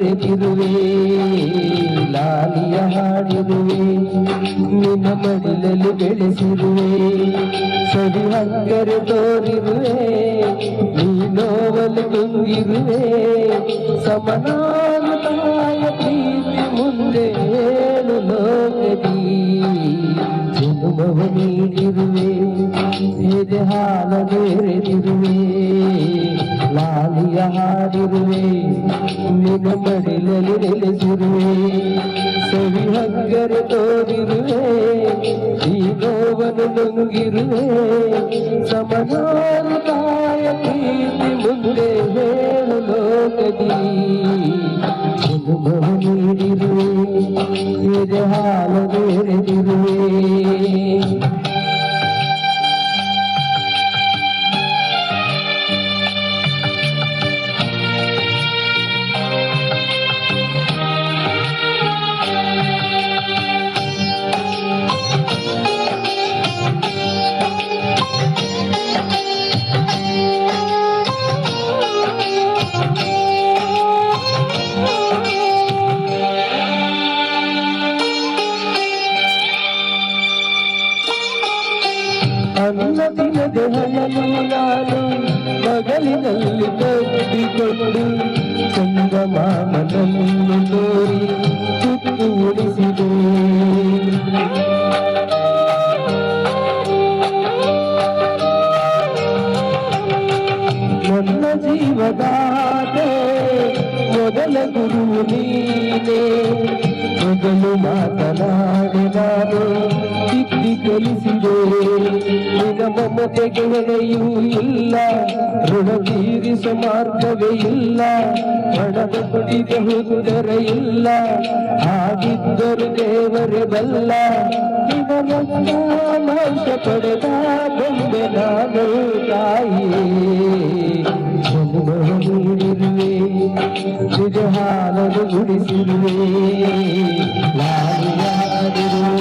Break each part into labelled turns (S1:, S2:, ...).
S1: ಮೆರೆದಿರುವೆ ಲಾಲಿಯ ಹಾಡಿರುವೆ ನಿನ್ನ ಮಡಿಲಲ್ಲಿ ಬೆಳೆಸಿರುವೆ ಸರಿ ಹಕ್ಕರೆ ತೋರಿರುವೆ ನೀ ನೋವಲು ತುಂಗಿರುವೆ ಸಮನಾನುತಾಯ ಪ್ರೀತಿ ಮುಂದೆ ಹೇಳು ಲೋಕದಿ ಜನುಮವ ನೀಡಿರುವೆ ಎದೆ ಹಾಲ ಬೇರೆದಿರುವೆ ಲಾಲಿಯ ಹಾಡಿರುವೆ ನಿನ್ನ ಮಡಿಲಲ್ಲಿ ನೆಲೆಸಿರುವೆ ಸವಿ ಹಕ್ಕರೆ ತೋರಿರುವೆ ಈ ನೋವನ್ನು ನುಂಗಿರುವೆ ಸಮನಾನುತಾಯ ಪ್ರೀತಿ ಮುಂದೆ ಹೇಳು ಲೋಕದಿ ಜನುಮವ ನೀಡಿರುವೆ ಎದೆ ಹಾಲ ಬೇರೆದಿರುವೆ ಅನ್ನ ದಿನದ ಹಣನು ನಾನು ಮಗಳಿನಲ್ಲಿ ಕಟ್ಟಿಕೊಂಡು ಚಂದಮಾಮನನ್ನು ತೋರಿ ತುತ್ತು ಉಳಿಸಿದೆ ನನ್ನ ಜೀವದಾತೆ ಮೊದಲ ಗುರು ನೀನೇ ಮೊದಲು ಮಾತನಾಡಿ ನಾನು ತಿದ್ದಿ ಕಲಿಸಿದೆ ನಿನ್ನ ಮಮತೆಗೆ ಹೊಣೆಯೂ ಇಲ್ಲ ಋಣ ತೀರಿಸ ಮಾರ್ಗವೇ ಇಲ್ಲ ಹಣದ ಕೊಡಿಗೆ ಹುಡುಗರ ಇಲ್ಲ ಹಾಗಿದ್ದರು ದೇವರೇ ಬಲ್ಲ ನಿನ್ನ ಪಡೆದ ಬೊಂಬೆ ನಾನು ತಾಯಿಯೇ ಜನ್ಮವ ನೀಡಿರುವೆ ನಿಜ ಹಾಲನ್ನು ಗುಡಿಸಿರುವೆ ಲಾಲಿಯ ಹಾಡಿರುವೆ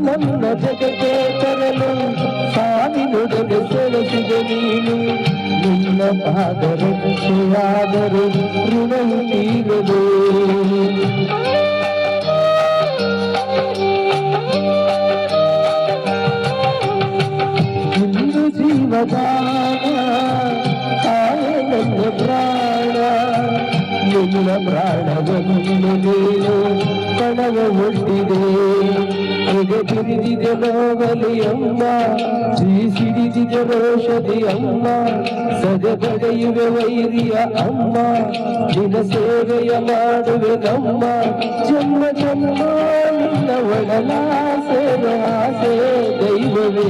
S1: ನನ್ನ ಜಗಕ್ಕೆ ತರಲು ಸಾವಿನೊಡನೆ ಸೆಳೆಸಿದೆ ನೀನು ನಿನ್ನ ಪಾದರಕ್ಷೆಯಾದರೂ ಋಣವು ತೀರದು ಇಂದು ಜೀವದಾನ ತಾಯ ನನ್ನ ಪ್ರಾಣ ನಿನ್ನ ಪ್ರಾಣವನ್ನು ನೀನು ಕಣವ ಒಡ್ಡಿದೆ ಎದೆ ಬಿರಿದಿದೆ ನೋವಲಿ ಅಮ್ಮ ಸಿಡಿದಿದೆ ರೋಷದಿ ಅಮ್ಮ ಸದೆ ಬಗೆಯುವೆ ವೈರಿಯ ಅಮ್ಮ ನಿನ್ನ ಸೇವೆಯ ಮಾಡುವೆ ನಮ್ಮ ಜನ್ಮ ಜನ್ಮ ನಿನ್ನ ಒಡಲಾಸೆ ಆಸೆ ದೈವವೇ